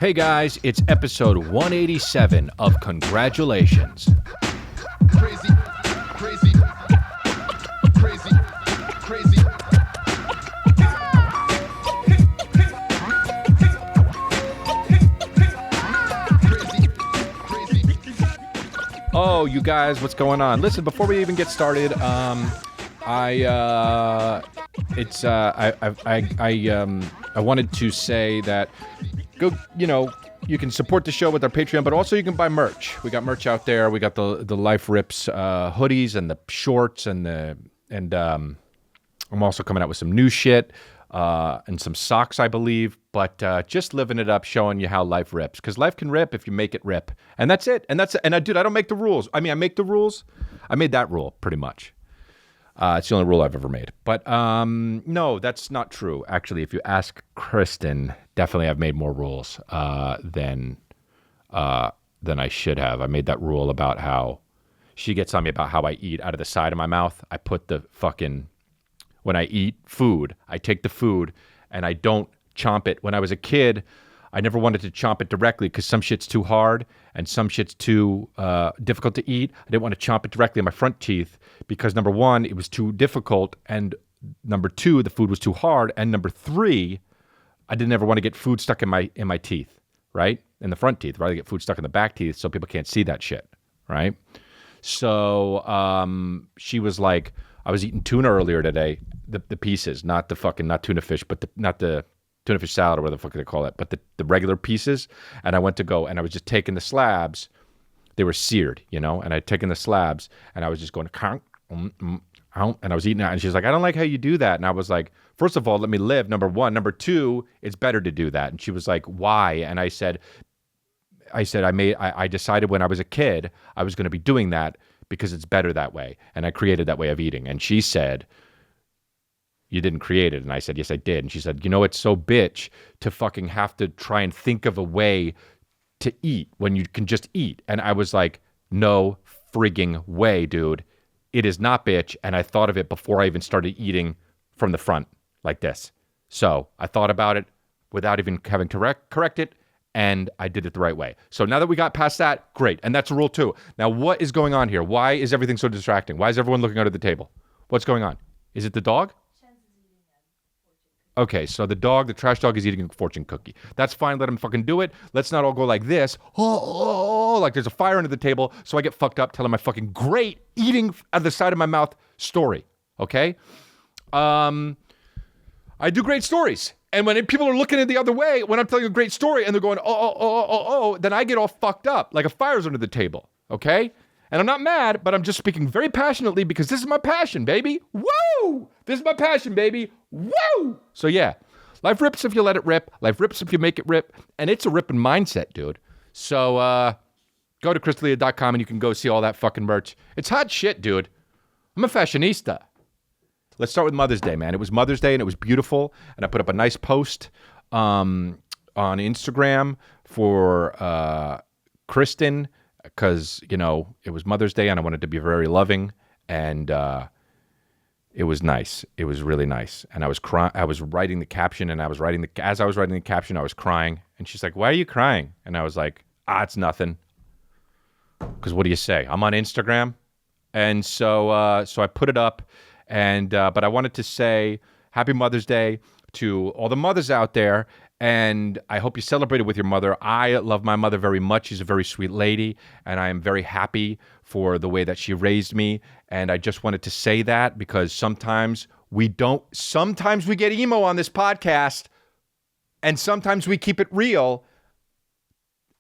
Hey guys, it's episode 187 of Congratulations. Crazy, crazy, crazy, crazy. Oh, you guys, what's going on? Listen, before we even get started, I wanted to say that you can support the show with our Patreon, but also you can buy merch. We got merch out there. We got the Life Rips hoodies and the shorts and I'm also coming out with some new shit and some socks, I believe. But just living it up, showing you how life rips, because life can rip if you make it rip, and that's it. And I don't make the rules. I mean, I make the rules. I made that rule pretty much. It's the only rule I've ever made. But no, that's not true. Actually, if you ask Kristin, definitely I've made more rules than I should have. I made that rule about how she gets on me about how I eat out of the side of my mouth. I put when I eat food, I take the food and I don't chomp it. When I was a kid, I never wanted to chomp it directly because some shit's too hard and some shit's too difficult to eat. I didn't want to chomp it directly in my front teeth because number one, it was too difficult, and number two, the food was too hard, and number three, I didn't ever want to get food stuck in my teeth, right? In the front teeth. I'd rather get food stuck in the back teeth so people can't see that shit, right? So she was like, I was eating tuna earlier today, the pieces, not tuna fish, but not the tuna fish salad or whatever the fuck they call it, but the regular pieces. And I went to go and I was just taking the slabs. They were seared, and I'd taken the slabs and I was just going, and I was eating it. And she's like, I don't like how you do that. And I was like, first of all, let me live, number one. Number two, it's better to do that. And she was like, why? And I said, I decided when I was a kid, I was going to be doing that because it's better that way. And I created that way of eating. And she said, you didn't create it. And I said, yes, I did. And she said, it's so bitch to fucking have to try and think of a way to eat when you can just eat. And I was like, no frigging way, dude. It is not bitch. And I thought of it before I even started eating from the front like this. So I thought about it without even having to correct it. And I did it the right way. So now that we got past that, great. And that's rule 2. Now, what is going on here? Why is everything so distracting? Why is everyone looking under the table? What's going on? Is it the dog? Okay, so the trash dog is eating a fortune cookie. That's fine. Let him fucking do it. Let's not all go like this. Oh, like there's a fire under the table. So I get fucked up telling my fucking great eating out of the side of my mouth story. Okay? I do great stories. And when people are looking at the other way, when I'm telling a great story and they're going, oh, then I get all fucked up like a fire's under the table. Okay? And I'm not mad, but I'm just speaking very passionately because this is my passion, baby. Woo! This is my passion, baby. Woo! So yeah, life rips if you let it rip. Life rips if you make it rip. And it's a ripping mindset, dude. So go to chrisdelia.com and you can go see all that fucking merch. It's hot shit, dude. I'm a fashionista. Let's start with Mother's Day, man. It was Mother's Day and it was beautiful. And I put up a nice post on Instagram for Kristin because, it was Mother's Day and I wanted to be very loving. And it was nice. It was really nice. And I was I was writing the caption and as I was writing the caption, I was crying. And she's like, why are you crying? And I was like, it's nothing. Because what do you say? I'm on Instagram. And so I put it up. And but I wanted to say Happy Mother's Day to all the mothers out there, and I hope you celebrated with your mother. I love my mother very much. She's a very sweet lady, and I am very happy for the way that she raised me. And I just wanted to say that because sometimes we get emo on this podcast, and sometimes we keep it real.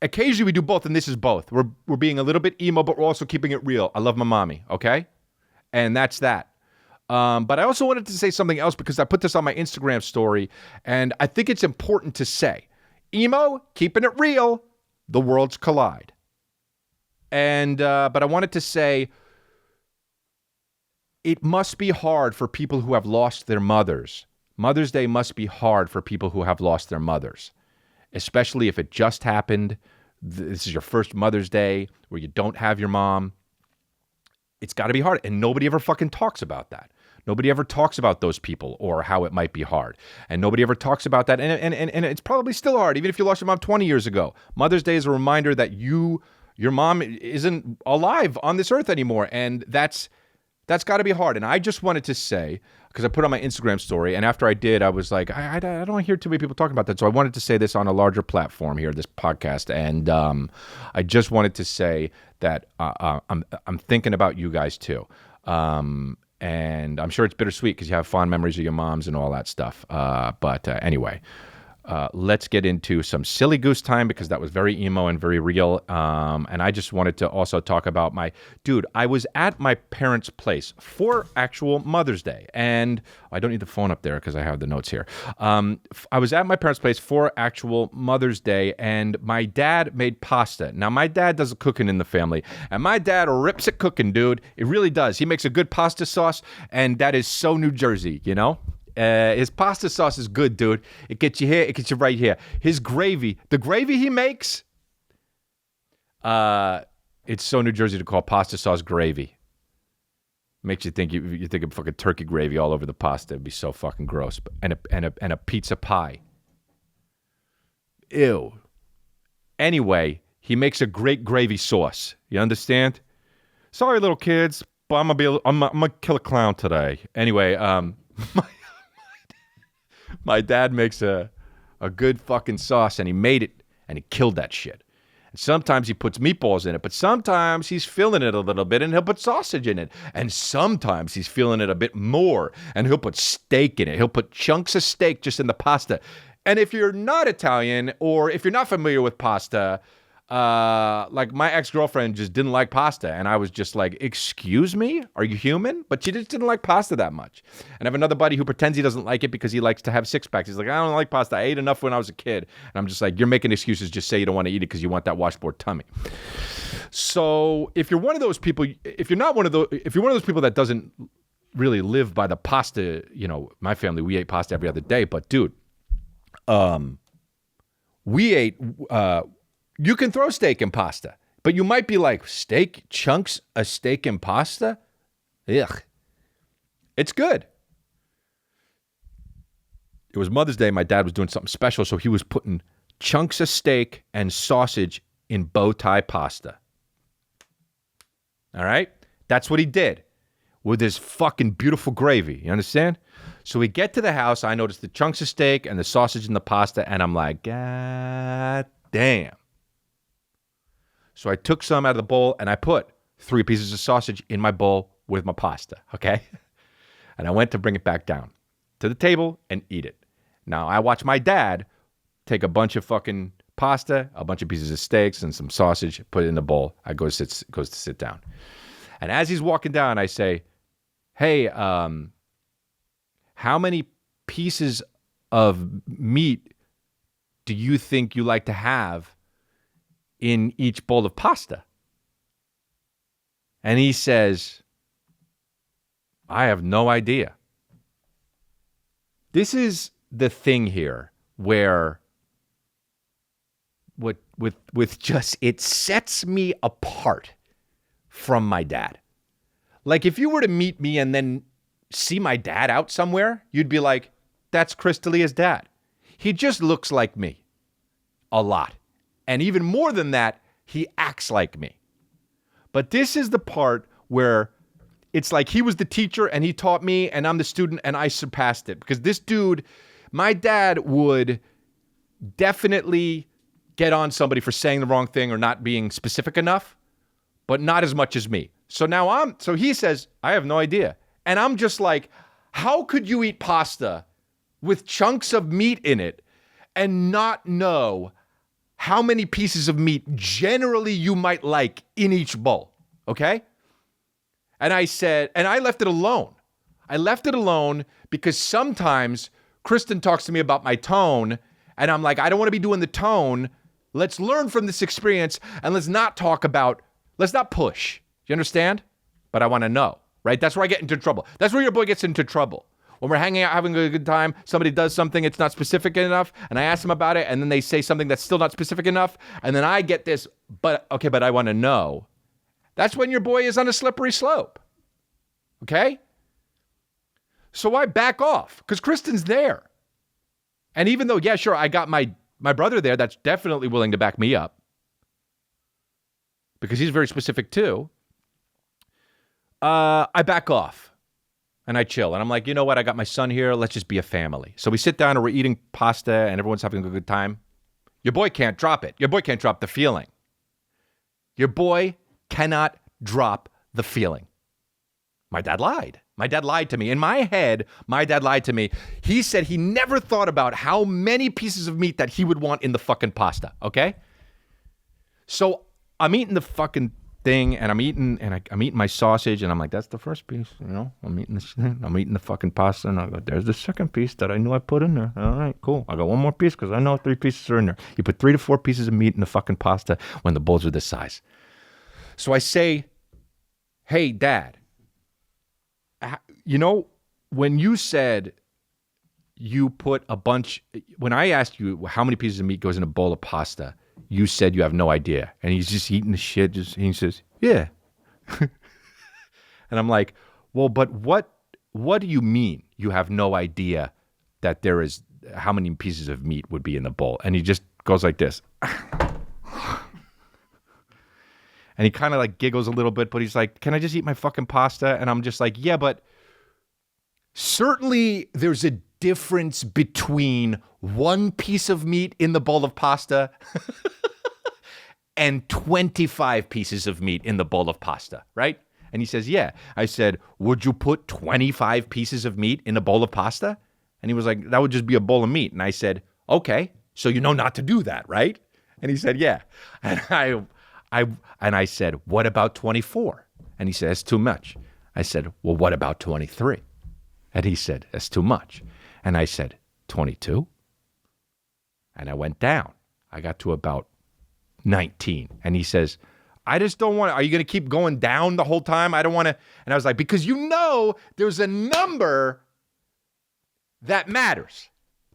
Occasionally we do both, and this is both. We're being a little bit emo, but we're also keeping it real. I love my mommy, okay? And that's that. But I also wanted to say something else because I put this on my Instagram story, and I think it's important to say, emo, keeping it real, the worlds collide. And but I wanted to say, it must be hard for people who have lost their mothers. Mother's Day must be hard for people who have lost their mothers, especially if it just happened. This is your first Mother's Day where you don't have your mom. It's got to be hard, and nobody ever fucking talks about that. Nobody ever talks about those people or how it might be hard. And nobody ever talks about that. And it's probably still hard, even if you lost your mom 20 years ago. Mother's Day is a reminder that your mom isn't alive on this earth anymore. And that's got to be hard. And I just wanted to say, because I put on my Instagram story, and after I did, I was like, I don't hear too many people talking about that. So I wanted to say this on a larger platform here, this podcast. And I just wanted to say that I'm thinking about you guys too. And I'm sure it's bittersweet because you have fond memories of your moms and all that stuff. But anyway, let's get into some silly goose time because that was very emo and very real. And I just wanted to also talk about I was at my parents' place for actual Mother's Day. And I don't need the phone up there because I have the notes here. I was at my parents' place for actual Mother's Day, and my dad made pasta. Now, my dad does the cooking in the family, and my dad rips at cooking, dude. It really does. He makes a good pasta sauce, and that is so New Jersey, you know? His pasta sauce is good, dude. It gets you here. It gets you right here. His gravy, the gravy he makes, it's so New Jersey to call pasta sauce gravy. Makes you think you think of fucking turkey gravy all over the pasta. It'd be so fucking gross. And a pizza pie. Ew. Anyway, he makes a great gravy sauce. You understand? Sorry, little kids, but I'm gonna kill a clown today. Anyway, my dad makes a good fucking sauce, and he made it, and he killed that shit. And sometimes he puts meatballs in it, but sometimes he's filling it a little bit, and he'll put sausage in it. And sometimes he's filling it a bit more, and he'll put steak in it. He'll put chunks of steak just in the pasta. And if you're not Italian, or if you're not familiar with pasta, like my ex-girlfriend just didn't like pasta, and I was just like, excuse me, are you human? But she just didn't like pasta that much. And I have another buddy who pretends he doesn't like it because he likes to have six-packs. He's like, I don't like pasta, I ate enough when I was a kid. And I'm just like, you're making excuses. Just say you don't want to eat it because you want that washboard tummy. So if you're one of those people, if you're one of those people that doesn't really live by the pasta, you know, my family, we ate pasta every other day. But dude, we ate you can throw steak in pasta, but you might be like, steak? Chunks of steak in pasta? Ugh. It's good. It was Mother's Day. My dad was doing something special, so he was putting chunks of steak and sausage in bow tie pasta. All right? That's what he did with his fucking beautiful gravy. You understand? So we get to the house. I notice the chunks of steak and the sausage in the pasta, and I'm like, God damn. So I took some out of the bowl, and I put 3 pieces of sausage in my bowl with my pasta, okay? And I went to bring it back down to the table and eat it. Now, I watch my dad take a bunch of fucking pasta, a bunch of pieces of steaks, and some sausage, put it in the bowl. I goes to sit down. And as he's walking down, I say, hey, how many pieces of meat do you think you like to have in each bowl of pasta? And he says, I have no idea. This is the thing here where with just, it sets me apart from my dad. Like if you were to meet me and then see my dad out somewhere, you'd be like, that's Chris D'Elia's dad. He just looks like me a lot. And even more than that, he acts like me. But this is the part where it's like he was the teacher and he taught me and I'm the student and I surpassed it. Because this dude, my dad would definitely get on somebody for saying the wrong thing or not being specific enough, but not as much as me. So he says, I have no idea. And I'm just like, how could you eat pasta with chunks of meat in it and not know how many pieces of meat generally you might like in each bowl, okay? And I said, and I left it alone. I left it alone because sometimes Kristin talks to me about my tone, and I'm like, I don't want to be doing the tone. Let's learn from this experience, and let's not push. You understand? But I want to know, right? That's where I get into trouble. That's where your boy gets into trouble. When we're hanging out, having a good time, somebody does something, it's not specific enough, and I ask them about it, and then they say something that's still not specific enough, and then I get this, but I want to know. That's when your boy is on a slippery slope. Okay? So I back off because Kristin's there. And even though, yeah, sure, I got my brother there that's definitely willing to back me up because he's very specific too, I back off and I chill. And I'm like, you know what? I got my son here. Let's just be a family. So we sit down and we're eating pasta and everyone's having a good time. Your boy can't drop it. Your boy can't drop the feeling. Your boy cannot drop the feeling. My dad lied. My dad lied to me. In my head, my dad lied to me. He said he never thought about how many pieces of meat that he would want in the fucking pasta, okay? So I'm eating the fucking thing, and I'm eating my sausage, and I'm like, that's the first piece, you know? I'm eating the fucking pasta, and I go, there's the second piece that I knew I put in there. All right, cool. I got one more piece because I know 3 pieces are in there. You put 3 to 4 pieces of meat in the fucking pasta when the bowls are this size. So I say, hey, Dad, you know, when you said you put when I asked you how many pieces of meat goes in a bowl of pasta, you said you have no idea. And he's just eating the shit. He says, yeah. And I'm like, well, but what do you mean you have no idea that there is how many pieces of meat would be in the bowl? And he just goes like this. And he kind of like giggles a little bit, but he's like, can I just eat my fucking pasta? And I'm just like, yeah, but certainly there's a difference between 1 piece of meat in the bowl of pasta and 25 pieces of meat in the bowl of pasta, right? And he says, yeah. I said, would you put 25 pieces of meat in a bowl of pasta? And he was like, that would just be a bowl of meat. And I said, okay, so you know not to do that, right? And he said, yeah. And I said, what about 24? And he said, that's too much. I said, well, what about 23? And he said, that's too much. And I said, 22? And I went down. I got to about 19. And he says, I just don't want to, are you going to keep going down the whole time? I don't want to. And I was like, because you know there's a number that matters.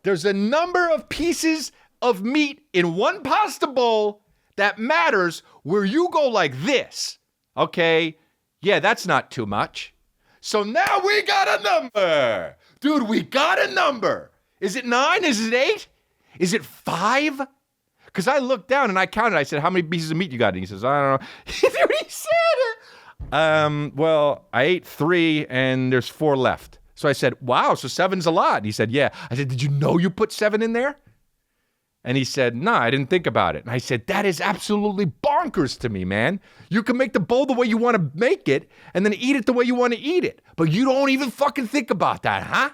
There's a number of pieces of meat in one pasta bowl that matters where you go like this. Okay, yeah, that's not too much. So now we got a number. Dude, we got a number. Is it 9? Is it 8? Is it 5? Because I looked down and I counted. I said, how many pieces of meat you got? And he says, I don't know. He said, well, I ate 3 and there's 4 left. So I said, wow, so 7's a lot. And he said, yeah. I said, did you know you put 7 in there? And he said, no, I didn't think about it. And I said, that is absolutely bonkers to me, man. You can make the bowl the way you want to make it and then eat it the way you want to eat it. But you don't even fucking think about that, huh?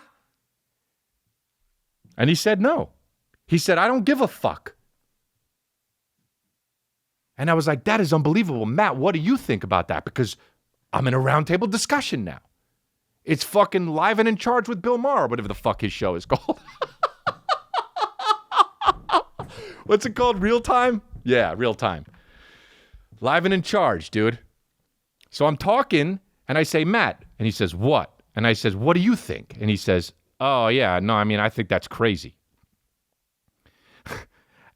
And he said, no. He said, I don't give a fuck. And I was like, that is unbelievable. Matt, what do you think about that? Because I'm in a roundtable discussion now. It's fucking Live and in Charge with Bill Maher, whatever the fuck his show is called. What's it called? Real Time? Yeah, Real Time. Live and in Charge, dude. So I'm talking, and I say, Matt. And he says, what? And I says, what do you think? And he says, oh, yeah, no, I mean, I think that's crazy.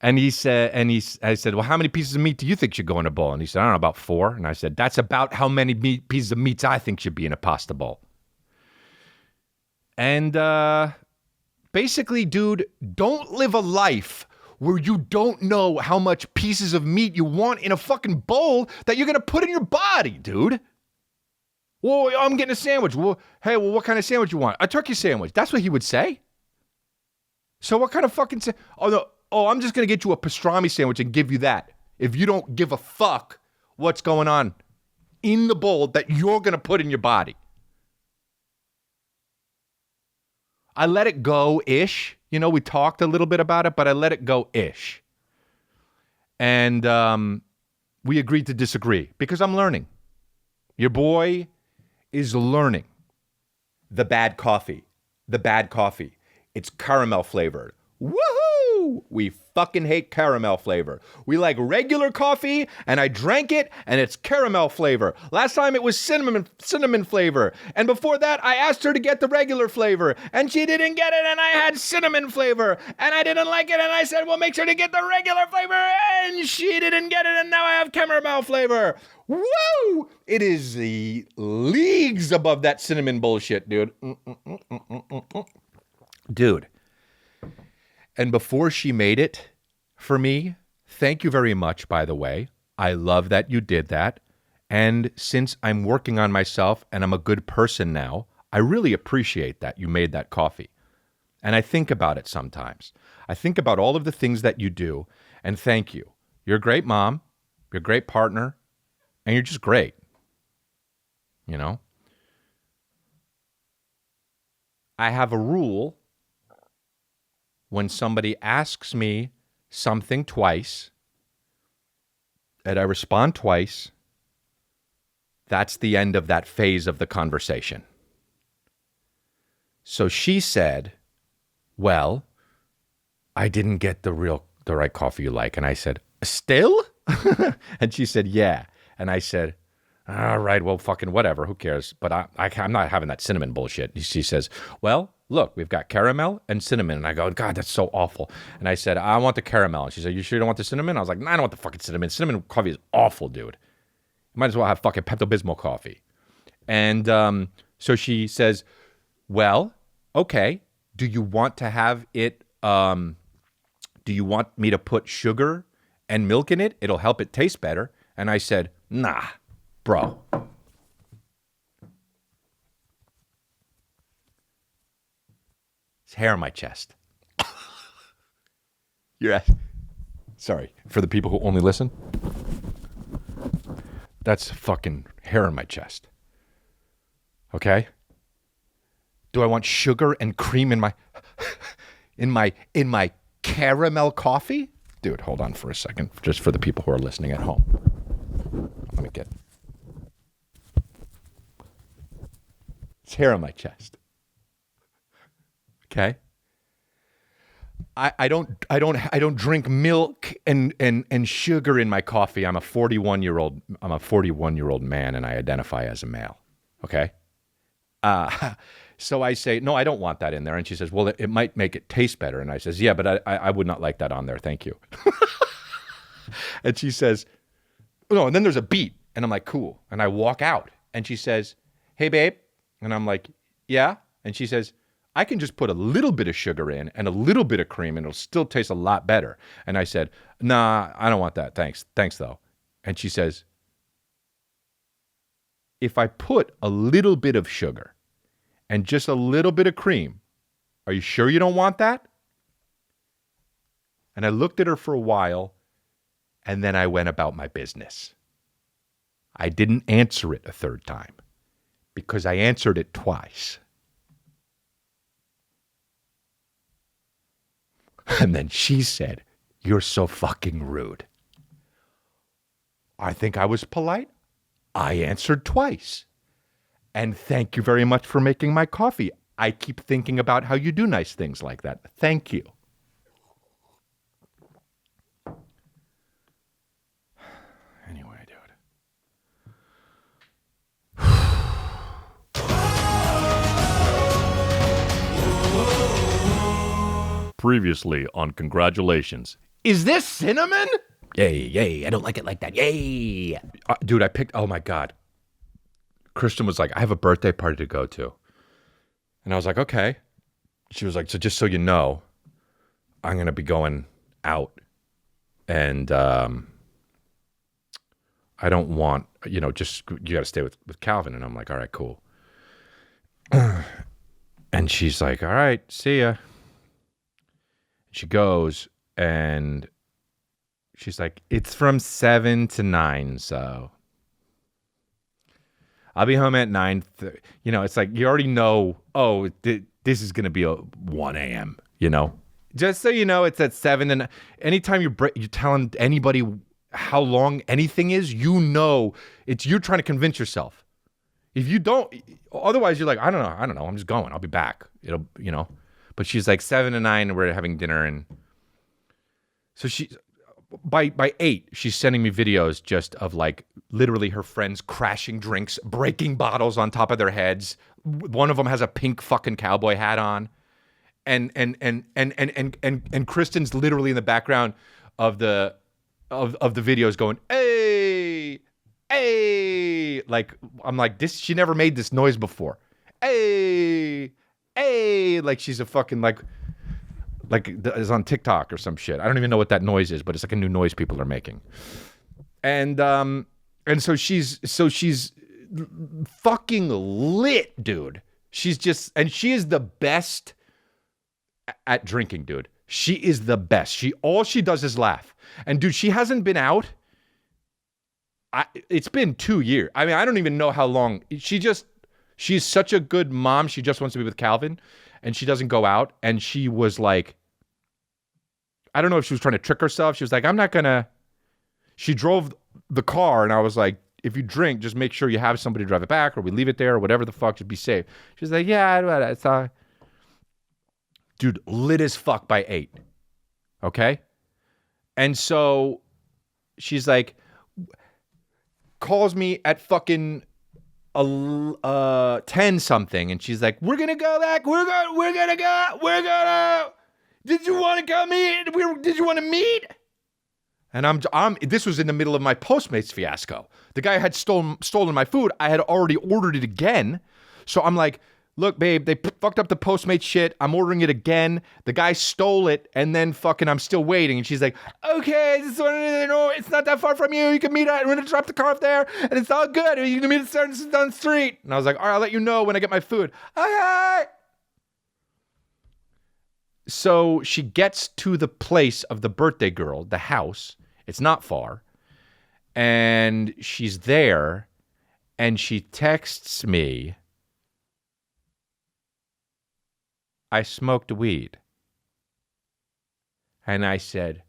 And I said, well, how many pieces of meat do you think should go in a bowl? And he said, I don't know, about 4. And I said, that's about how many pieces of meats I think should be in a pasta bowl. And basically, dude, don't live a life where you don't know how much pieces of meat you want in a fucking bowl that you're going to put in your body, dude. Well, I'm getting a sandwich. Well, hey, what kind of sandwich you want? A turkey sandwich. That's what he would say. So what kind of fucking I'm just going to get you a pastrami sandwich and give you that. If you don't give a fuck what's going on in the bowl that you're going to put in your body. I let it go-ish. You know, we talked a little bit about it, but I let it go-ish. And we agreed to disagree because I'm learning. Your boy is learning. The bad coffee. It's caramel flavored. Woohoo! We fucking hate caramel flavor. We like regular coffee, and I drank it, and it's caramel flavor. Last time it was cinnamon flavor. And before that, I asked her to get the regular flavor, and she didn't get it, and I had cinnamon flavor, and I didn't like it, and I said, well, make sure to get the regular flavor, and she didn't get it, and now I have caramel flavor. Woo! It is the leagues above that cinnamon bullshit, dude. Dude. And before she made it for me, thank you very much, by the way. I love that you did that. And since I'm working on myself and I'm a good person now, I really appreciate that you made that coffee. And I think about it sometimes. I think about all of the things that you do, and thank you. You're a great mom, you're a great partner, and you're just great. You know? I have a rule when somebody asks me something twice, and I respond twice, that's the end of that phase of the conversation. So she said, well, I didn't get the right coffee you like. And I said, still? And she said, yeah. And I said, all right, well, fucking whatever. Who cares? But I'm not having that cinnamon bullshit. She says, well, look, we've got caramel and cinnamon. And I go, God, that's so awful. And I said, I want the caramel. And she said, you sure you don't want the cinnamon? I was like, nah, I don't want the fucking cinnamon. Cinnamon coffee is awful, dude. You might as well have fucking Pepto-Bismol coffee. And so she says, well, okay, do you want to have it, do you want me to put sugar and milk in it? It'll help it taste better. And I said, nah, bro. It's hair on my chest. Sorry, for the people who only listen. That's fucking hair on my chest. Okay? Do I want sugar and cream in my in my caramel coffee? Dude, hold on for a second, just for the people who are listening at home. Let me get. It's hair on my chest. Okay? I don't drink milk and sugar in my coffee. I'm a 41-year-old man, and I identify as a male. Okay? So I say, no, I don't want that in there. And she says, well, it might make it taste better. And I says, yeah, but I would not like that on there. Thank you. And she says, no, and then there's a beat. And I'm like, cool. And I walk out. And she says, hey, babe. And I'm like, yeah. And she says, I can just put a little bit of sugar in and a little bit of cream, and it'll still taste a lot better. And I said, nah, I don't want that. Thanks, though. And she says, if I put a little bit of sugar and just a little bit of cream, are you sure you don't want that? And I looked at her for a while, and then I went about my business. I didn't answer it a third time because I answered it twice. And then she said, you're so fucking rude. I think I was polite. I answered twice. And thank you very much for making my coffee. I keep thinking about how you do nice things like that. Thank you. Anyway, dude. Previously on Congratulations. Is this cinnamon? Yay, I don't like it like that. Yay. Dude, oh my God. Kristin was like, I have a birthday party to go to. And I was like, okay. She was like, so just so you know, I'm going to be going out. And I don't want, you got to stay with Calvin. And I'm like, all right, cool. And she's like, all right, see ya. She goes and she's like, it's from 7 to 9, so I'll be home at 9. It's like, you already know, this is going to be 1 a.m., Just so you know, it's at 7. And anytime you're telling anybody how long anything is, you're trying to convince yourself. If you don't, otherwise you're like, I don't know, I'm just going, I'll be back. But she's like 7 to 9, and we're having dinner, and so by 8, she's sending me videos just of like literally her friends crashing drinks, breaking bottles on top of their heads. One of them has a pink fucking cowboy hat on, and Kristin's literally in the background of the of the videos going, hey, hey, like I'm like this. She never made this noise before. Hey, hey, like she's a fucking like is on TikTok or some shit. I don't even know what that noise is, but it's like a new noise people are making. And so she's fucking lit, dude. She's just, and she is the best at drinking, dude. She is the best. All she does is laugh. And dude, she hasn't been out. It's been 2 years. I mean, I don't even know how long. She's such a good mom. She just wants to be with Calvin, and she doesn't go out. And she was like, I don't know if she was trying to trick herself. She was like, I'm not gonna. She drove the car, and I was like, if you drink, just make sure you have somebody drive it back, or we leave it there, or whatever the fuck, just be safe. She's like, yeah, it's dude, lit as fuck by 8. Okay? And so she's like, calls me at fucking 10 something, and she's like, we're gonna go back, we're gonna did you want to come meet? Did you want to meet? And I'm this was in the middle of my Postmates fiasco. The guy had stolen my food. I had already ordered it again. So I'm like, look, babe, they fucked up the Postmates shit. I'm ordering it again. The guy stole it, and then fucking I'm still waiting. And she's like, okay, this one, no, it's not that far from you. You can meet at, we're going to drop the car off there, and it's all good. You can meet at down the street. And I was like, all right, I'll let you know when I get my food. Okay. So she gets to the place of the birthday girl, the house. It's not far. And she's there, and she texts me, I smoked weed. And I said,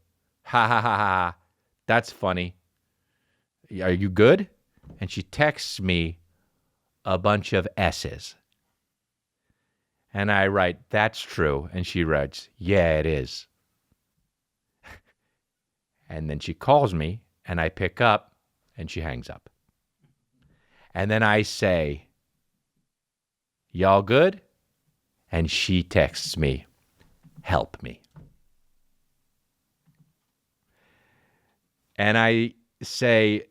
ha ha ha ha, that's funny. Are you good? And she texts me a bunch of S's. And I write, that's true. And she writes, yeah, it is. And then she calls me, and I pick up, and she hangs up. And then I say, y'all good? And she texts me, help me. And I say,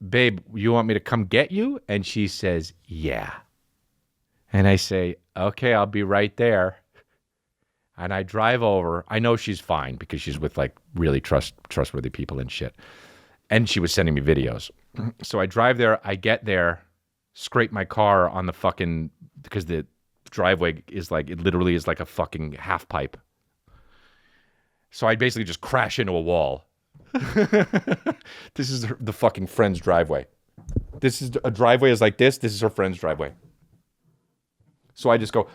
babe, you want me to come get you? And she says, yeah. And I say, okay, I'll be right there. And I drive over. I know she's fine because she's with like really trustworthy people and shit. And she was sending me videos. So I drive there. I get there, scrape my car on the fucking, because the driveway is like, it literally is like a fucking half pipe. So I basically just crash into a wall. This is the fucking friend's driveway. This is a driveway is like this. This is her friend's driveway. So I just go.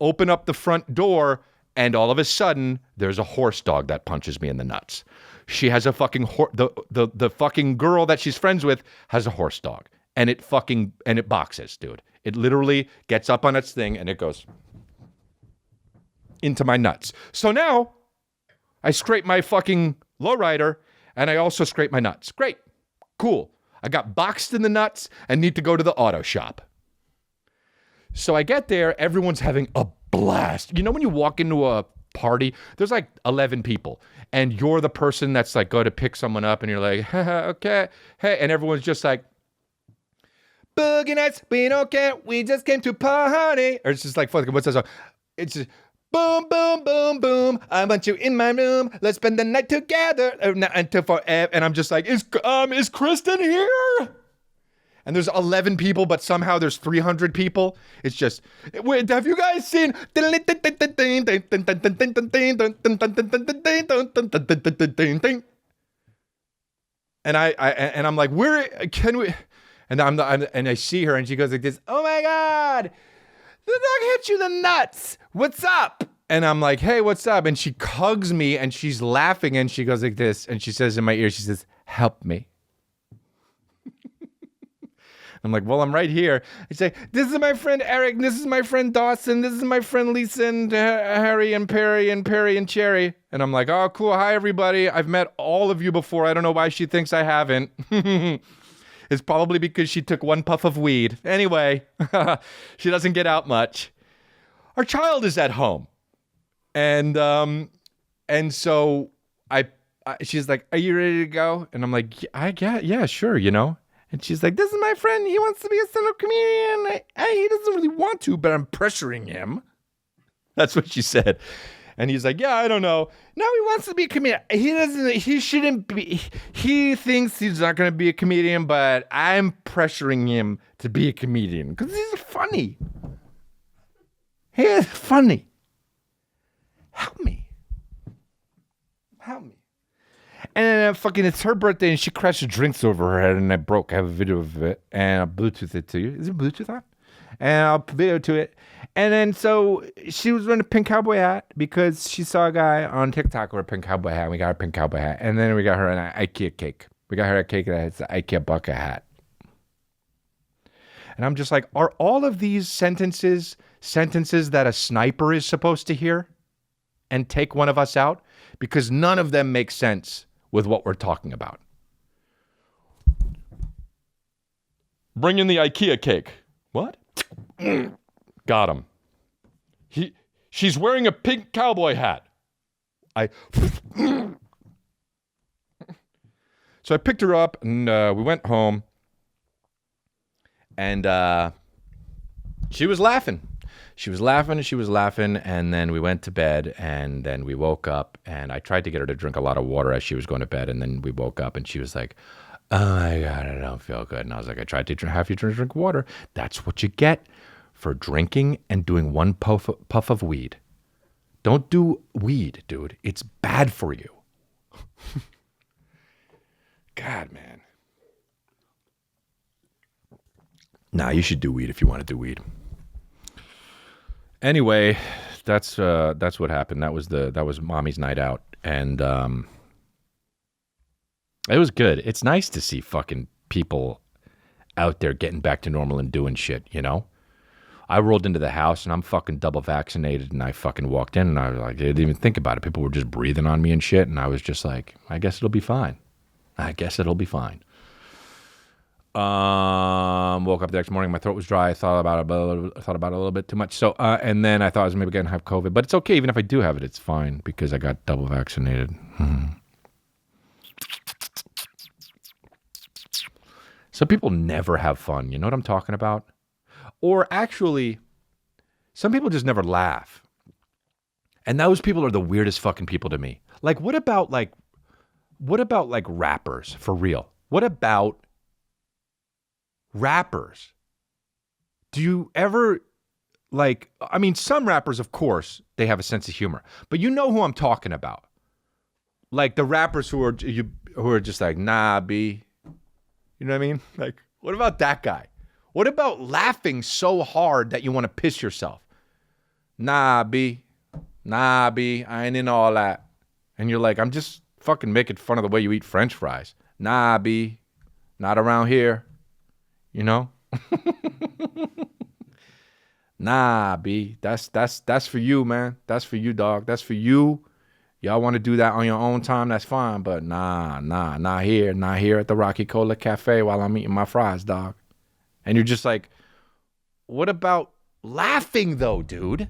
Open up the front door, and all of a sudden, there's a horse dog that punches me in the nuts. She has a fucking the fucking girl that she's friends with has a horse dog, and it boxes, dude. It literally gets up on its thing and it goes into my nuts. So now I scrape my fucking lowrider, and I also scrape my nuts. Great, cool. I got boxed in the nuts and need to go to the auto shop. So I get there, everyone's having a blast. You know when you walk into a party, there's like 11 people, and you're the person that's like go to pick someone up, and you're like, okay, hey, and everyone's just like, boogie nights, we don't care, we just came to party. Or it's just like, fucking, what's that song? It's just, boom, boom, boom, boom, I want you in my room, let's spend the night together, until forever. And I'm just like, is Kristin here? And there's 11 people, but somehow there's 300 people. It's just, wait, have you guys seen? And I'm like, where can we? And I see her, and she goes like this. Oh my God, the dog hit you in the nuts. What's up? And I'm like, hey, what's up? And she hugs me, and she's laughing, and she goes like this, and she says in my ear, she says, help me. I'm like, well, I'm right here. I say, this is my friend Eric. This is my friend Dawson. This is my friend Lisa and Harry and Perry and Cherry. And I'm like, oh, cool. Hi, everybody. I've met all of you before. I don't know why she thinks I haven't. is probably because she took one puff of weed. Anyway, she doesn't get out much. Our child is at home. And so she's like, "Are you ready to go?" And I'm like, yeah, sure, you know. And she's like, "This is my friend. He wants to be a stand-up comedian. He doesn't really want to, but I'm pressuring him." That's what she said. And he's like, "Yeah, I don't know. No, he wants to be a comedian. He shouldn't be. He thinks he's not going to be a comedian, but I'm pressuring him to be a comedian because he's funny. He is funny. Help me. And then it's her birthday and she crashed drinks over her head and I have a video of it and I'll Bluetooth it to you. Is it Bluetooth on? And I'll video to it. And then so she was wearing a pink cowboy hat because she saw a guy on TikTok with a pink cowboy hat and we got her a pink cowboy hat. And then we got her an IKEA cake. We got her a cake that's an IKEA bucket hat. And I'm just like, are all of these sentences that a sniper is supposed to hear and take one of us out? Because none of them make sense with what we're talking about. Bring in the IKEA cake. What? Got him. She's wearing a pink cowboy hat. So I picked her up and we went home. And she was laughing. And then we went to bed and then we woke up and I tried to get her to drink a lot of water as she was going to bed. And then we woke up and she was like, "Oh my God, I don't feel good." And I was like, "I tried to have you drink water. That's what you get for drinking and doing one puff of weed. Don't do weed, dude. It's bad for you." God, man. Nah, you should do weed if you want to do weed. Anyway, that's what happened. That was mommy's night out, and it was good. It's nice to see fucking people out there getting back to normal and doing shit, you know? I rolled into the house and I'm fucking double vaccinated and I fucking walked in and I was like, I didn't even think about it. People were just breathing on me and shit and I was just like, I guess it'll be fine. Woke up the next morning, my throat was dry. I thought about it a little bit too much. So, and then I thought I was maybe going to have COVID, but it's okay. Even if I do have it, it's fine because I got double vaccinated. Some people never have fun. You know what I'm talking about? Or actually, some people just never laugh. And those people are the weirdest fucking people to me. Like, what about rappers for real? What about rappers? Do you ever some rappers, of course, they have a sense of humor, but you know who I'm talking about. Like the rappers who are just like, "Nah, B." You know what I mean? Like, what about that guy? What about laughing so hard that you want to piss yourself? Nah, B, I ain't in all that. And you're like, I'm just fucking making fun of the way you eat French fries. Nah, B, not around here. You know? Nah, B, that's for you, man. That's for you, dog. That's for you. Y'all want to do that on your own time, that's fine. But not here at the Rocky Cola Cafe while I'm eating my fries, dog. And you're just like, what about laughing though, dude?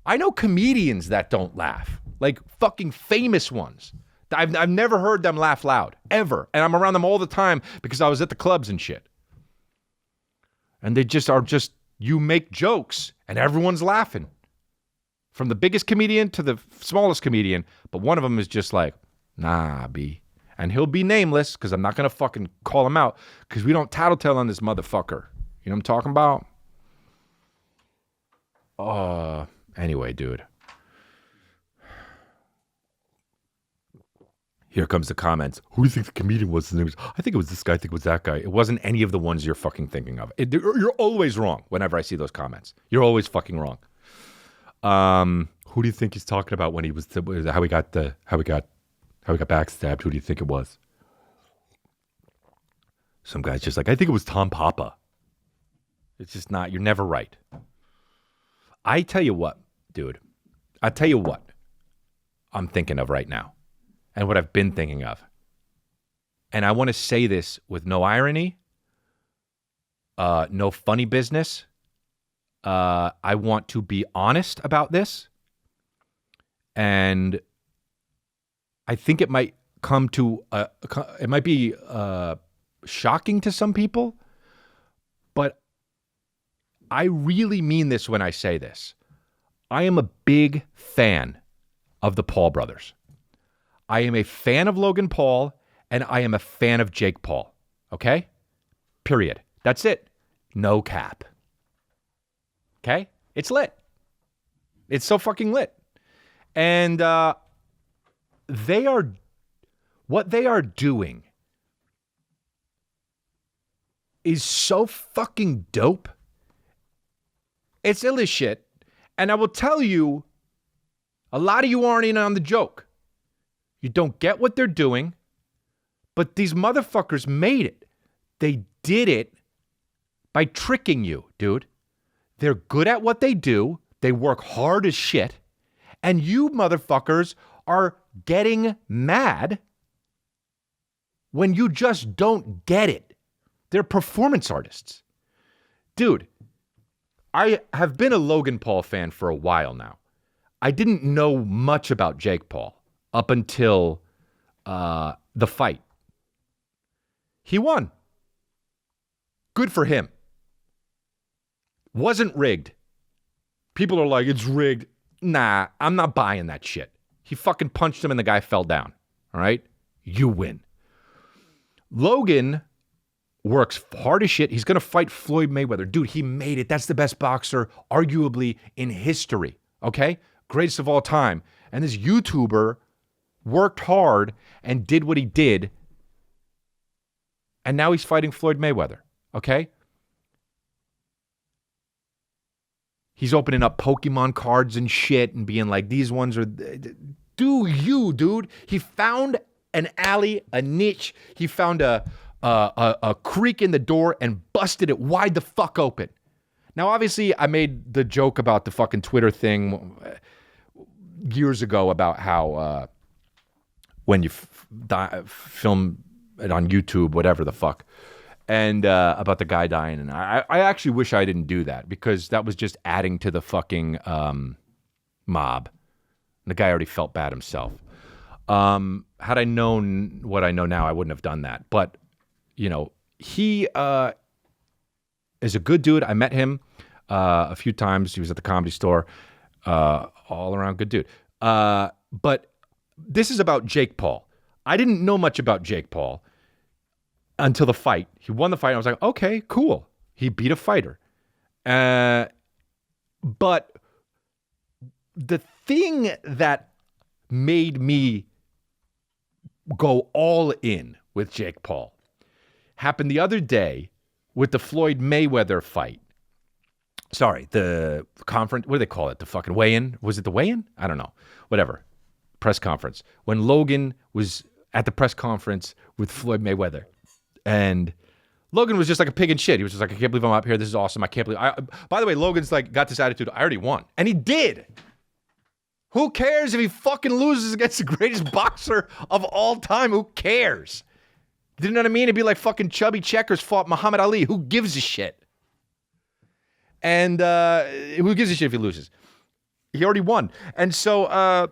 I know comedians that don't laugh, like fucking famous ones. I've never heard them laugh loud, ever. And I'm around them all the time because I was at the clubs and shit. And they just are you make jokes and everyone's laughing. From the biggest comedian to the smallest comedian. But one of them is just like, nah, B. And he'll be nameless because I'm not going to fucking call him out because we don't tattletale on this motherfucker. You know what I'm talking about? Anyway, dude. Here comes the comments. Who do you think the comedian was? I think it was this guy. I think it was that guy. It wasn't any of the ones you're fucking thinking of. You're always wrong whenever I see those comments. You're always fucking wrong. Who do you think he's talking about when he was how he got backstabbed? Who do you think it was? Some guy's just like, I think it was Tom Papa. It's just not. You're never right. I tell you what, dude. I tell you what I'm thinking of right now. And what I've been thinking of. and I want to say this with no irony, no funny business. I want to be honest about this. And I think it might come to, it might be shocking to some people, but I really mean this when I say this. I am a big fan of the Paul brothers. I am a fan of Logan Paul, and I am a fan of Jake Paul. Okay? Period. That's it. No cap. Okay? It's lit. It's so fucking lit. And what they are doing is so fucking dope. It's ill as shit. And I will tell you, a lot of you aren't in on the joke. You don't get what they're doing, but these motherfuckers made it. They did it by tricking you, dude. They're good at what they do. They work hard as shit. And you motherfuckers are getting mad when you just don't get it. They're performance artists. Dude, I have been a Logan Paul fan for a while now. I didn't know much about Jake Paul up until the fight. He won. Good for him. Wasn't rigged. People are like, it's rigged. Nah, I'm not buying that shit. He fucking punched him and the guy fell down. All right? You win. Logan works hard as shit. He's going to fight Floyd Mayweather. Dude, he made it. That's the best boxer, arguably, in history. Okay? Greatest of all time. And this YouTuber worked hard and did what he did. And now he's fighting Floyd Mayweather. Okay? He's opening up Pokemon cards and shit and being like, these ones are... Do you, dude? He found an alley, a niche. He found a creak in the door and busted it wide the fuck open. Now, obviously, I made the joke about the fucking Twitter thing years ago about how when you film it on YouTube, whatever the fuck, and about the guy dying. And I actually wish I didn't do that because that was just adding to the fucking mob. The guy already felt bad himself. Had I known what I know now, I wouldn't have done that. But, you know, he is a good dude. I met him a few times. He was at the Comedy Store. All around good dude. But this is about Jake Paul. I didn't know much about Jake Paul until the fight. He won the fight. And I was like, okay, cool. He beat a fighter. But the thing that made me go all in with Jake Paul happened the other day with the Floyd Mayweather fight. Sorry, the conference, what do they call it? The fucking weigh-in? Was it the weigh-in? I don't know. Whatever. Press conference. When Logan was at the press conference with Floyd Mayweather. And Logan was just like a pig in shit. He was just like, I can't believe I'm up here. This is awesome. I can't believe... By the way, Logan's like got this attitude. I already won. And he did. Who cares if he fucking loses against the greatest boxer of all time? Who cares? You know what I mean? It'd be like fucking Chubby Checkers fought Muhammad Ali. Who gives a shit? And who gives a shit if he loses? He already won. And so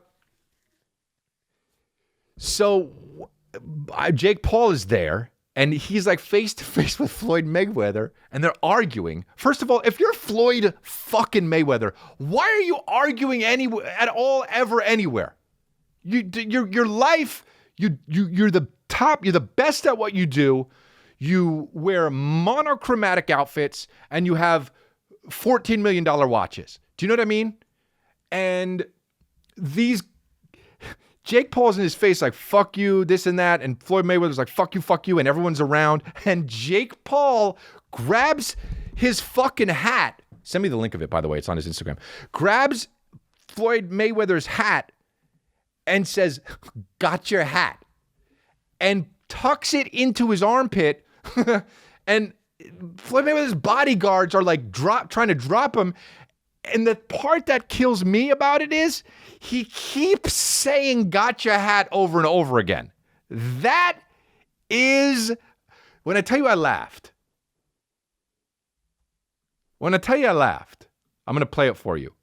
Jake Paul is there, and he's like face to face with Floyd Mayweather, and they're arguing. First of all, if you're Floyd fucking Mayweather, why are you arguing at all, ever, anywhere? Your life, you're the top, you're the best at what you do. You wear monochromatic outfits, and you have $14 million watches. Do you know what I mean? And Jake Paul's in his face like, fuck you, this and that. And Floyd Mayweather's like, fuck you. And everyone's around. And Jake Paul grabs his fucking hat. Send me the link of it, by the way. It's on his Instagram. Grabs Floyd Mayweather's hat and says, got your hat. And tucks it into his armpit. And Floyd Mayweather's bodyguards are like trying to drop him. And the part that kills me about it is he keeps saying got your hat over and over again. That is, when I tell you I laughed, I'm going to play it for you.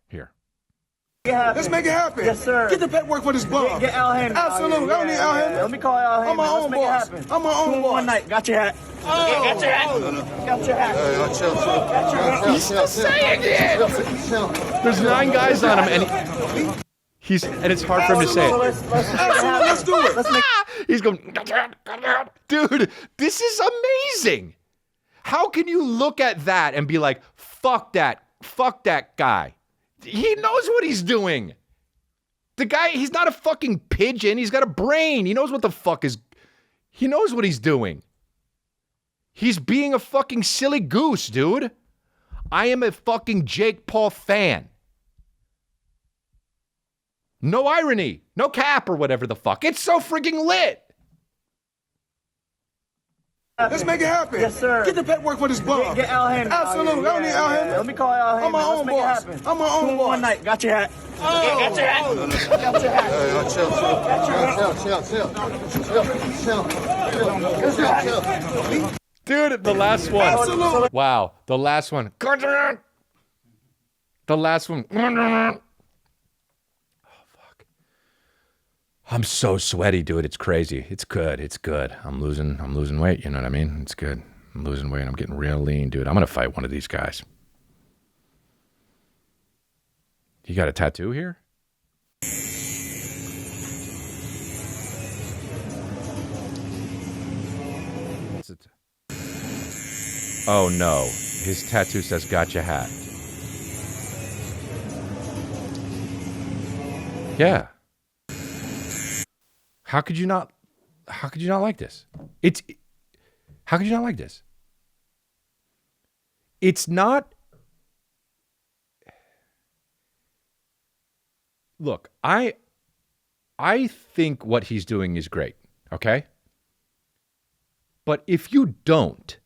Here. Yeah, let's make it happen. Yes, sir. Get the paperwork for this bum. Get Al Hammond. Absolutely. I don't need Al Hammond. Let me call Al Hammond. I'm my own boss. I'm my own boss. One night. Got your hat. Got your hat. Got your hat. He's still saying it. There's 9 guys on him, and and it's hard for him to say it. Let's do it. He's going, dude, this is amazing. How can you look at that and be like, fuck that guy? He knows what he's doing. The guy, he's not a fucking pigeon. He's got a brain. He knows what the fuck he knows what he's doing. He's being a fucking silly goose, dude. I am a fucking Jake Paul fan. No irony, no cap or whatever the fuck. It's so freaking lit. Let's make it happen. Yes, sir. Get the paperwork for this bum. Get Al Hammond. Absolutely. I don't need Al Hammond. Let me call Al Hammond. I'm my own boss. I'm my own boss. One night. Got your hat. Got your hat. Got your hat. Chill. Dude, the last one. Absolutely. Wow, the last one. The last one. Oh, fuck. I'm so sweaty, dude. It's crazy. It's good. It's good. I'm losing weight. You know what I mean? It's good. I'm losing weight. I'm getting real lean, dude. I'm going to fight one of these guys. You got a tattoo here? Oh, no. His tattoo says, "Gotcha hat." Yeah. How could you not like this? How could you not like this? It's not. Look, I think what he's doing is great, okay? But if you don't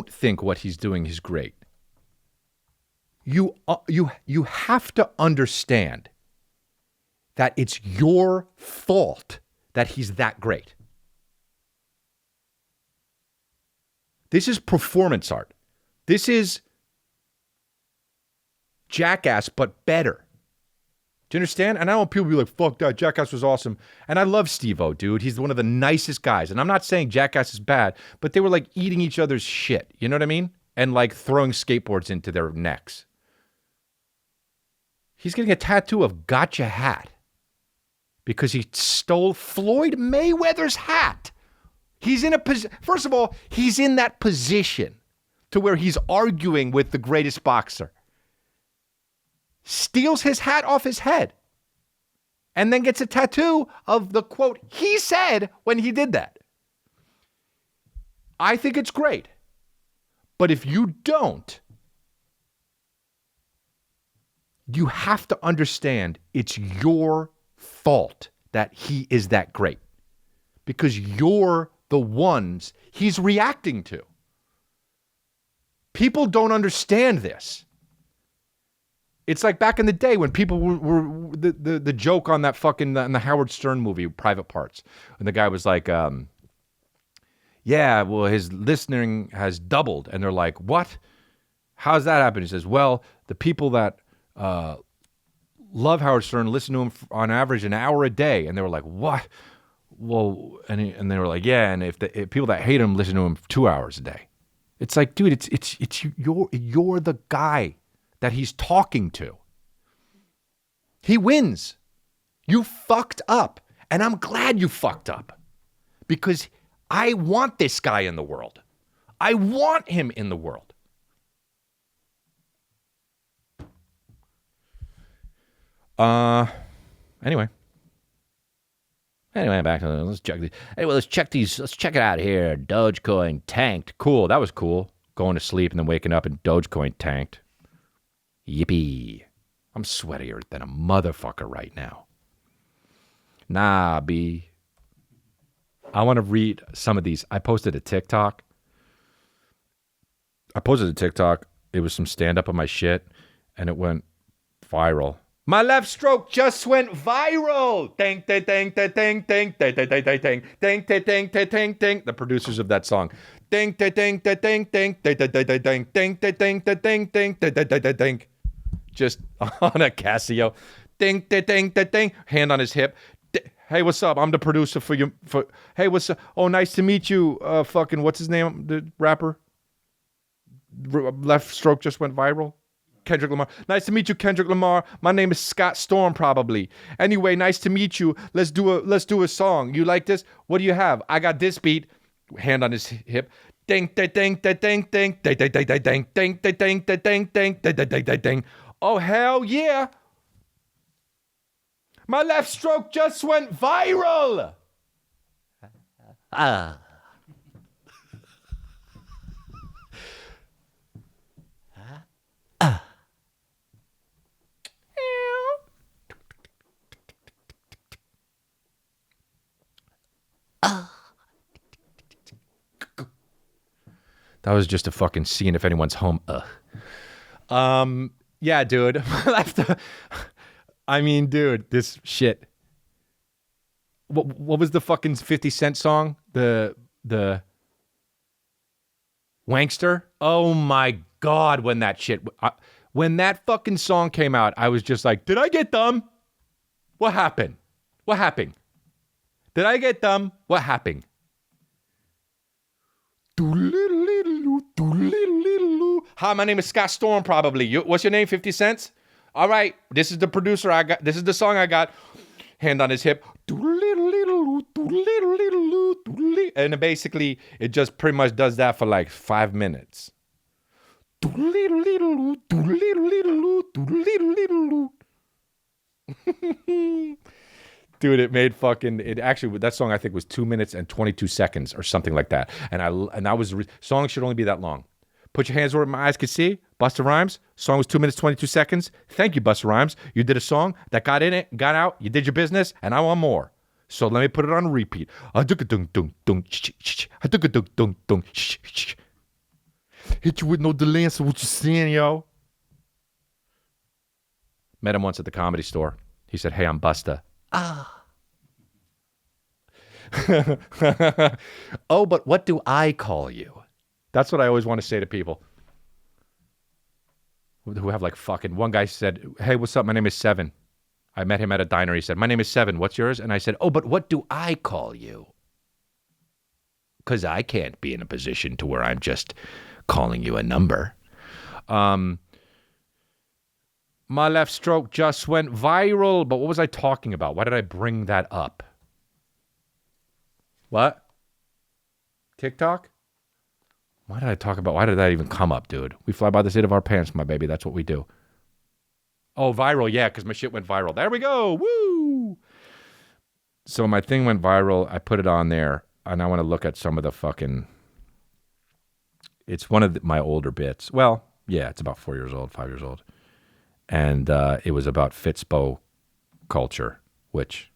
think what he's doing is great, you have to understand that it's your fault that he's that great. This is performance art. This is Jackass, but better. Do you understand? And I don't want people to be like, fuck that, Jackass was awesome. And I love Steve-O, dude. He's one of the nicest guys. And I'm not saying Jackass is bad, but they were like eating each other's shit. You know what I mean? And like throwing skateboards into their necks. He's getting a tattoo of "Gotcha hat" because he stole Floyd Mayweather's hat. He's in a position, first of all, he's in that position to where he's arguing with the greatest boxer. Steals his hat off his head and then gets a tattoo of the quote he said when he did that. I think it's great. But if you don't, you have to understand it's your fault that he is that great because you're the ones he's reacting to. People don't understand this. It's like back in the day when people were the joke on that fucking in the Howard Stern movie Private Parts, and the guy was like, "Yeah, well, his listening has doubled," and they're like, "What? How's that happen?" He says, "Well, the people that love Howard Stern listen to him on average an hour a day," and they were like, "What?" Well, and they were like, "Yeah, and if people that hate him listen to him 2 hours a day," it's like, dude, it's you're the guy that he's talking to. He wins. You fucked up. And I'm glad you fucked up. Because I want this guy in the world. I want him in the world. Anyway, back to let's check these. Hey, well, let's check it out here. Dogecoin tanked. Cool. That was cool. Going to sleep and then waking up and Dogecoin tanked. Yippee. I'm sweatier than a motherfucker right now. Nah, B. I want to read some of these. I posted a TikTok. It was some stand-up of my shit, and it went viral. My left stroke just went viral. Ding, ding, ding, ding, ding, ding, ding, ding, ding, ding, ding, ding, ding, ding, ding, ding. The producers of that song. Ding, ding, ding, ding, ding, ding, ding, ding, ding, ding, ding, ding, ding, ding, ding, ding, ding, ding, ding. Just on a Casio. Ding, ding, ding, ding, ding. Hand on his hip. Hey, what's up? I'm the producer for you. Hey, what's up? Oh, nice to meet you. Fucking, what's his name? The rapper? Left stroke just went viral. Kendrick Lamar. Nice to meet you, Kendrick Lamar. My name is Scott Storm, probably. Anyway, nice to meet you. Let's do a song. You like this? What do you have? I got this beat. Hand on his hip. Ding, ding, ding, ding, ding, ding, ding, ding, ding, ding, ding, ding, ding, ding, ding, ding, ding, ding, ding, ding. Oh, hell yeah. My left stroke just went viral. That was just a fucking seeing if anyone's home. Yeah, dude. I mean, dude, this shit. What was the fucking 50 Cent song? The Wankster? Oh my God, when that fucking song came out, I was just like, did I get dumb? What happened? What happened? Did I get dumb? What happened? Hi, my name is Scott Storm, probably. What's your name, 50 Cents? All right, this is the producer I got. This is the song I got. Hand on his hip. And basically, it just pretty much does that for like 5 minutes. Dude, that song I think was 2 minutes and 22 seconds or something like that. Song should only be that long. Put your hands where my eyes could see. Busta Rhymes. Song was 2 minutes, 22 seconds. Thank you, Busta Rhymes. You did a song that got in it, got out. You did your business, and I want more. So let me put it on repeat. Hit you with no delay, so what you saying, yo? Met him once at the Comedy Store. He said, hey, I'm Busta. Oh, but what do I call you? That's what I always want to say to people who have like fucking... One guy said, hey, what's up? My name is Seven. I met him at a diner. He said, my name is Seven. What's yours? And I said, oh, but what do I call you? Because I can't be in a position to where I'm just calling you a number. My left stroke just went viral. But what was I talking about? Why did I bring that up? What? TikTok? Why did that even come up, dude? We fly by the seat of our pants, my baby. That's what we do. Oh, viral. Yeah, because my shit went viral. There we go. Woo! So my thing went viral. I put it on there. And I want to look at some of the fucking... It's one of my older bits. Well, yeah, it's about 4 years old, 5 years old. And it was about Fitspo culture, which...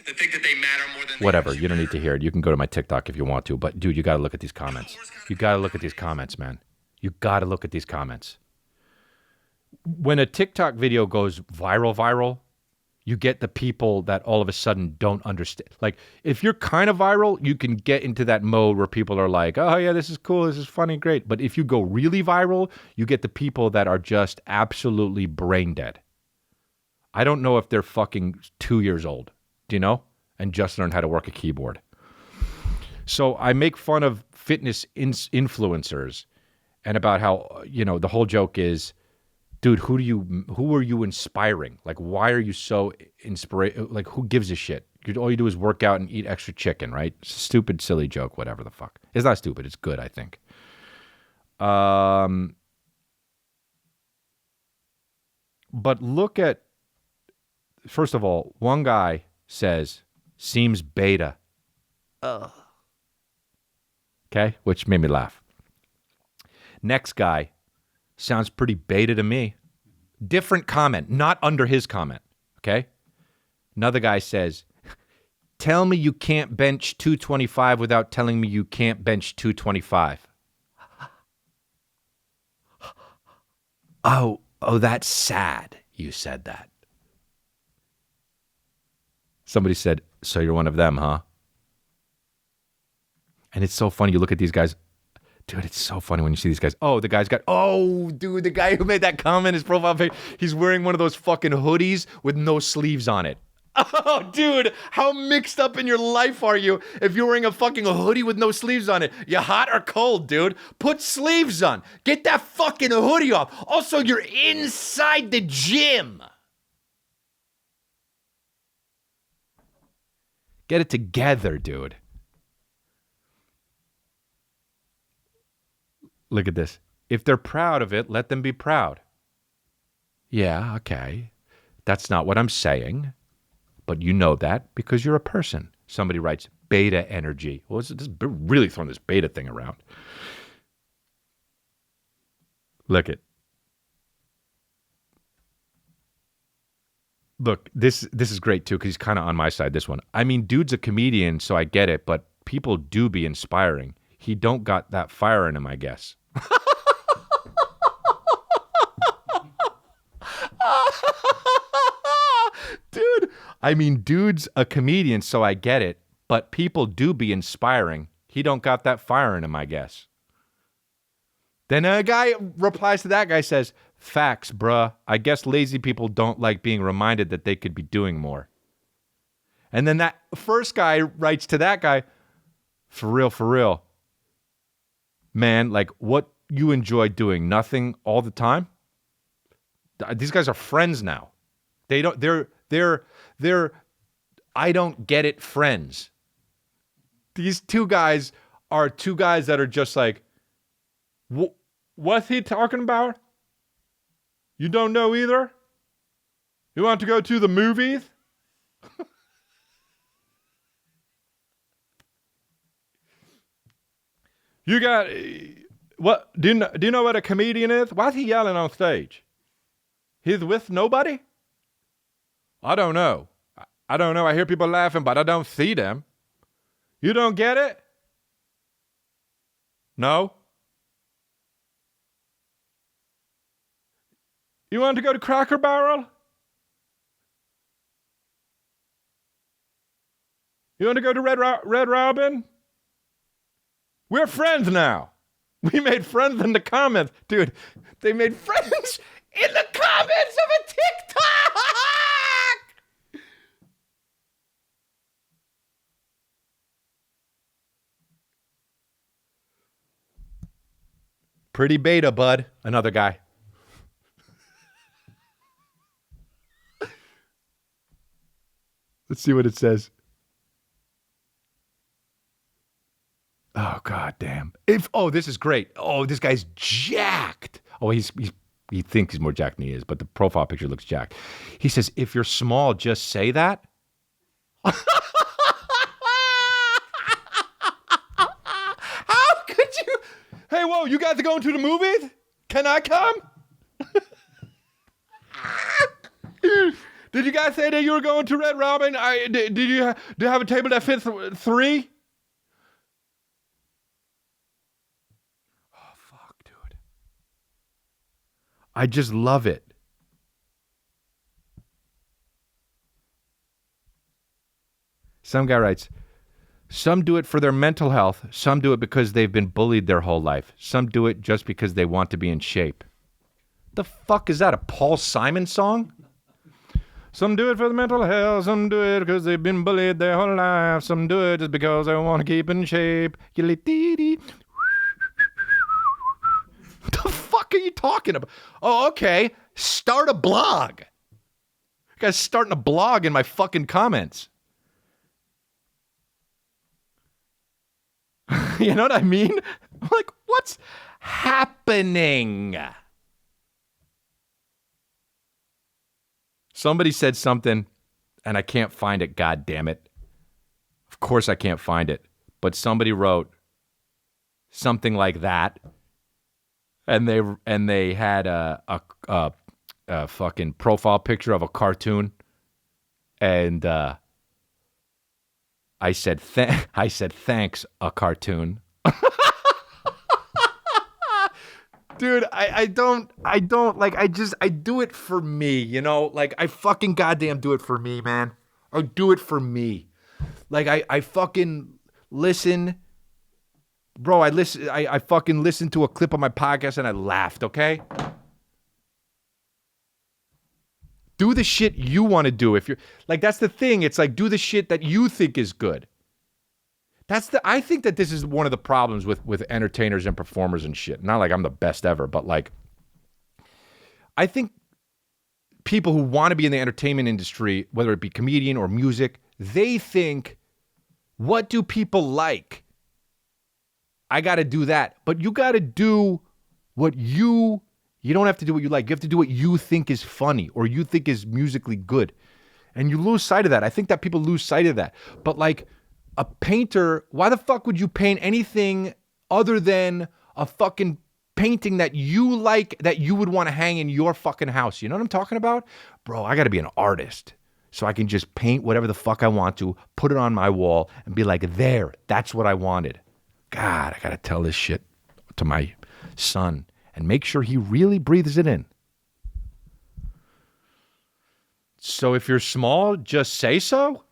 That think that they matter more than whatever. You don't need to hear it. You can go to my TikTok if you want to. But, dude, you got to look at these comments. You got to look at these comments, man. You got to look at these comments. When a TikTok video goes viral, you get the people that all of a sudden don't understand. Like, if you're kind of viral, you can get into that mode where people are like, oh, yeah, this is cool. This is funny, great. But if you go really viral, you get the people that are just absolutely brain dead. I don't know if they're fucking 2 years old. Do you know? And just learned how to work a keyboard. So I make fun of fitness influencers and about how, the whole joke is, dude, who are you inspiring? Like, why are you so like, who gives a shit? All you do is work out and eat extra chicken, right? Stupid, silly joke, whatever the fuck. It's not stupid. It's good, I think. But look at, first of all, one guy says, seems beta. Okay, which made me laugh. Next guy, sounds pretty beta to me. Different comment, not under his comment, okay? Another guy says, tell me you can't bench 225 without telling me you can't bench 225. Oh, that's sad. you said that. Somebody said, so you're one of them, huh? And it's so funny. You look at these guys. Dude, it's so funny when you see these guys. Oh, the guy's got, dude, the guy who made that comment, his profile picture, he's wearing one of those fucking hoodies with no sleeves on it. Oh, dude, how mixed up in your life are you if you're wearing a fucking hoodie with no sleeves on it? You hot or cold, dude? Put sleeves on. Get that fucking hoodie off. Also, you're inside the gym. Get it together, dude. Look at this. If they're proud of it, let them be proud. Yeah, okay. That's not what I'm saying. But you know that because you're a person. Somebody writes beta energy. Well, this really throwing this beta thing around. Look, this is great too because he's kind of on my side, this one. I mean, dude's a comedian, so I get it, but people do be inspiring. He don't got that fire in him, I guess. Dude, I mean, dude's a comedian, so I get it, but people do be inspiring. He don't got that fire in him, I guess. Then a guy replies to that guy, says, facts, bruh. I guess lazy people don't like being reminded that they could be doing more. And then that first guy writes to that guy, for real. Man, like what you enjoy doing, nothing all the time? These guys are friends now. They're I don't get it friends. These two guys are two guys that are just like, what's he talking about? You don't know either? You want to go to the movies? You got, what, do you know what a comedian is? Why is he yelling on stage? He's with nobody? I don't know. I don't know. I hear people laughing, but I don't see them. You don't get it? No? You want to go to Cracker Barrel? You want to go to Red Robin? We're friends now. We made friends in the comments. Dude, they made friends in the comments of a TikTok! Pretty beta, bud. Another guy. Let's see what it says. Oh, god damn. This is great. Oh, this guy's jacked. Oh, he thinks he's more jacked than he is, but the profile picture looks jacked. He says, if you're small, just say that. How could you? Hey, whoa, you guys are going to the movies? Can I come? Did you guys say that you were going to Red Robin? Do you have a table that fits 3? I just love it. Some guy writes, some do it for their mental health. Some do it because they've been bullied their whole life. Some do it just because they want to be in shape. The fuck is that, a Paul Simon song? Some do it for the mental health. Some do it because they've been bullied their whole life. Some do it just because they want to keep in shape. What the fuck are you talking about? Oh, okay. Start a blog. You guys starting a blog in my fucking comments. You know what I mean? I'm like, what's happening? Somebody said something, and I can't find it, god damn it. Of course I can't find it. But somebody wrote something like that. And they had a fucking profile picture of a cartoon, and I said thanks, a cartoon. Dude, I don't like, I do it for me, you know? Like, I fucking goddamn do it for me, man. I do it for me. Like, I fucking listen. Bro, I fucking listened to a clip of my podcast and I laughed, okay? Do the shit you want to do. If you're like, that's the thing. It's like, do the shit that you think is good. I think that this is one of the problems with entertainers and performers and shit. Not like I'm the best ever, but like, I think people who want to be in the entertainment industry, whether it be comedian or music, they think, what do people like? I got to do that. But you got to do what you don't have to do what you like. You have to do what you think is funny or you think is musically good. And you lose sight of that. I think that people lose sight of that. But like, a painter, why the fuck would you paint anything other than a fucking painting that you like, that you would want to hang in your fucking house? You know what I'm talking about? Bro, I got to be an artist so I can just paint whatever the fuck I want to, put it on my wall and be like, there, that's what I wanted. God, I got to tell this shit to my son and make sure he really breathes it in. So if you're small, just say so?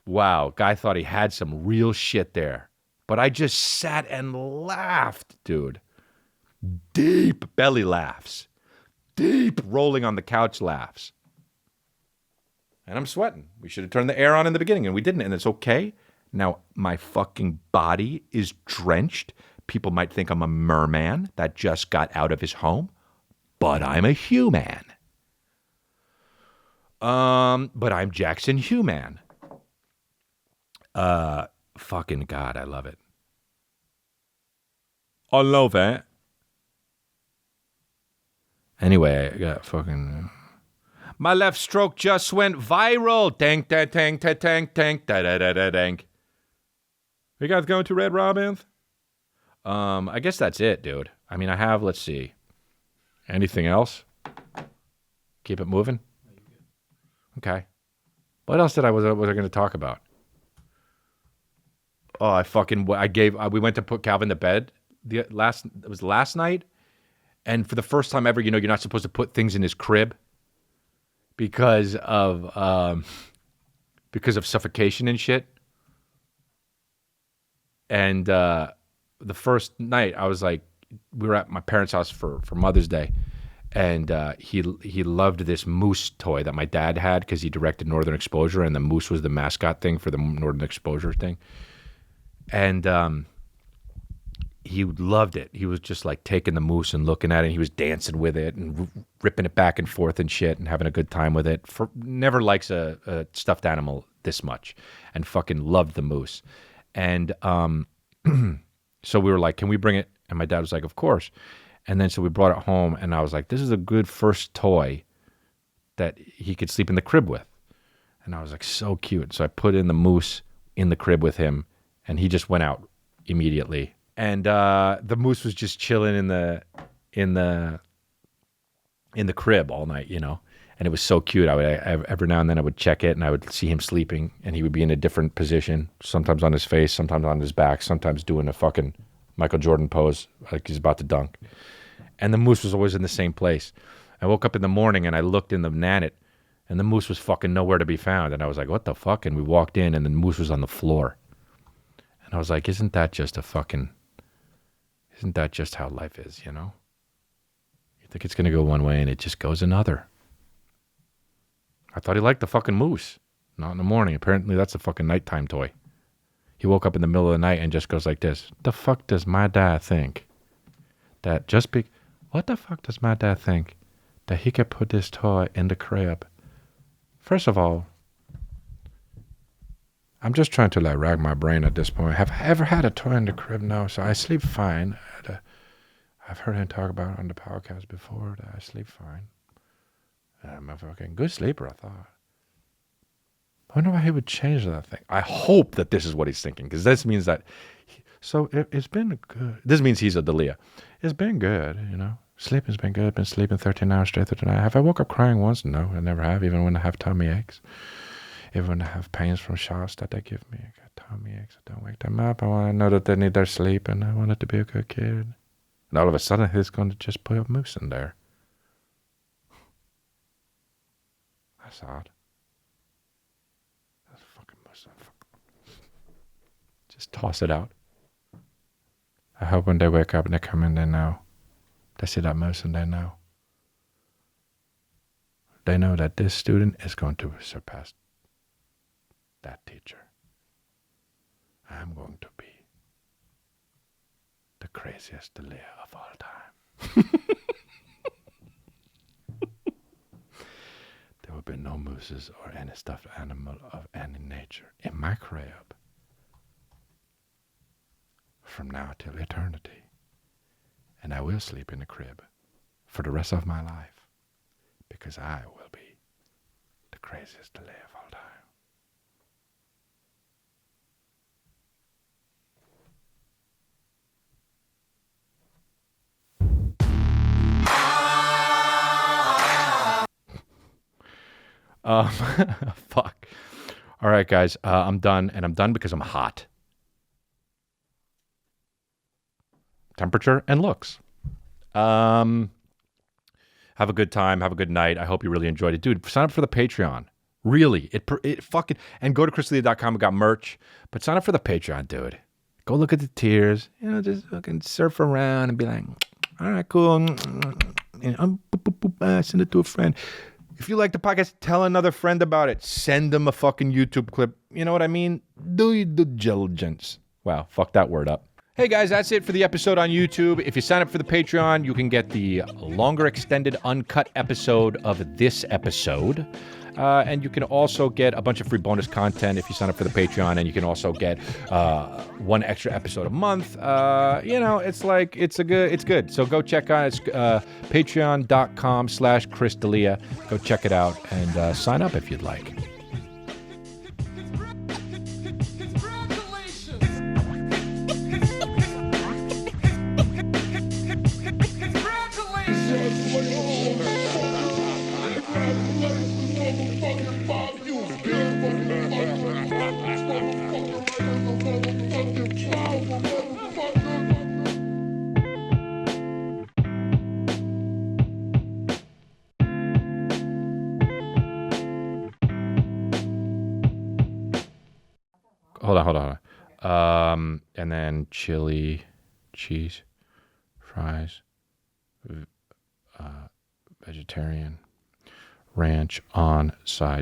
Wow, guy thought he had some real shit there. But I just sat and laughed, dude. Deep belly laughs. Deep rolling on the couch laughs. And I'm sweating. We should have turned the air on in the beginning, and we didn't, and it's okay. Now, my fucking body is drenched. People might think I'm a merman that just got out of his home, but I'm a human. But I'm Jackson Human. Fucking God, I love it. I love it. Anyway, I got fucking... My left stroke just went viral. Tank, da, tank, da, tank, tank, da, da, da, da, tank. You guys going to Red Robin? I guess that's it, dude. I mean, I have, let's see. Anything else? Keep it moving? Okay. What else was I going to talk about? Oh, we went to put Calvin to bed it was last night. And for the first time ever, you know, you're not supposed to put things in his crib because of suffocation and shit. And the first night I was like, we were at my parents' house for Mother's Day. And he loved this moose toy that my dad had because he directed Northern Exposure, and the moose was the mascot thing for the Northern Exposure thing. And he loved it. He was just like taking the moose and looking at it. And he was dancing with it and ripping it back and forth and shit and having a good time with it. Never likes a stuffed animal this much, and fucking loved the moose. And so we were like, can we bring it? And my dad was like, of course. And then so we brought it home, and I was like, this is a good first toy that he could sleep in the crib with. And I was like, so cute. So I put in the moose in the crib with him, and he just went out immediately. And the moose was just chilling in the crib all night, you know. And it was so cute. Every now and then I would check it, and I would see him sleeping, and he would be in a different position, sometimes on his face, sometimes on his back, sometimes doing a fucking Michael Jordan pose, like he's about to dunk. And the moose was always in the same place. I woke up in the morning, and I looked in the nanit, and the moose was fucking nowhere to be found. And I was like, what the fuck? And we walked in, and the moose was on the floor. And I was like, isn't that just how life is, you know? You think it's going to go one way, and it just goes another. I thought he liked the fucking moose. Not in the morning. Apparently that's a fucking nighttime toy. He woke up in the middle of the night and just goes like this. The fuck does my dad think? What the fuck does my dad think that he could put this toy in the crib? First of all, I'm just trying to like rack my brain at this point. Have I ever had a toy in the crib? No, so I sleep fine. I've heard him talk about it on the podcast before that I sleep fine. I'm a fucking good sleeper, I thought. I wonder why he would change that thing. I hope that this is what he's thinking, because this means that... it's been good. This means he's a Dalia. It's been good, you know. Sleeping's been good. Been sleeping 13 hours straight through the night. Have I woke up crying once? No, I never have, even when I have tummy aches. Even when I have pains from shots that they give me. I got tummy aches. I don't wake them up. I want to know that they need their sleep, and I want it to be a good kid. And all of a sudden, he's going to just put a moose in there. That's odd. That's a fucking moose. Just toss it out. I hope when they wake up and they come in, they know. They see that moose and they know. They know that this student is going to surpass that teacher. I'm going to be the craziest Leah of all time. There will be no mooses or any stuffed animal of any nature in my crib from now till eternity. And I will sleep in the crib for the rest of my life because I will be the craziest Leah of all time. Fuck. All right, guys, I'm done, and I'm done because I'm hot. Temperature and looks. Have a good time. Have a good night. I hope you really enjoyed it. Dude, sign up for the Patreon. Really. It fucking... And go to chrisleah.com. We got merch. But sign up for the Patreon, dude. Go look at the tiers. You know, just fucking surf around and be like, all right, cool. And send it to a friend. If you like the podcast, tell another friend about it. Send them a fucking YouTube clip. You know what I mean? Do your due diligence. Wow, fuck that word up. Hey guys, that's it for the episode on YouTube. If you sign up for the Patreon, you can get the longer extended uncut episode of this episode. And you can also get a bunch of free bonus content if you sign up for the Patreon, and you can also get one extra episode a month. You know, it's like, it's good. So go check out it's patreon.com/Chris D'Elia. Go check it out and sign up if you'd like. Hold on. And then chili, cheese, fries, vegetarian, ranch on side.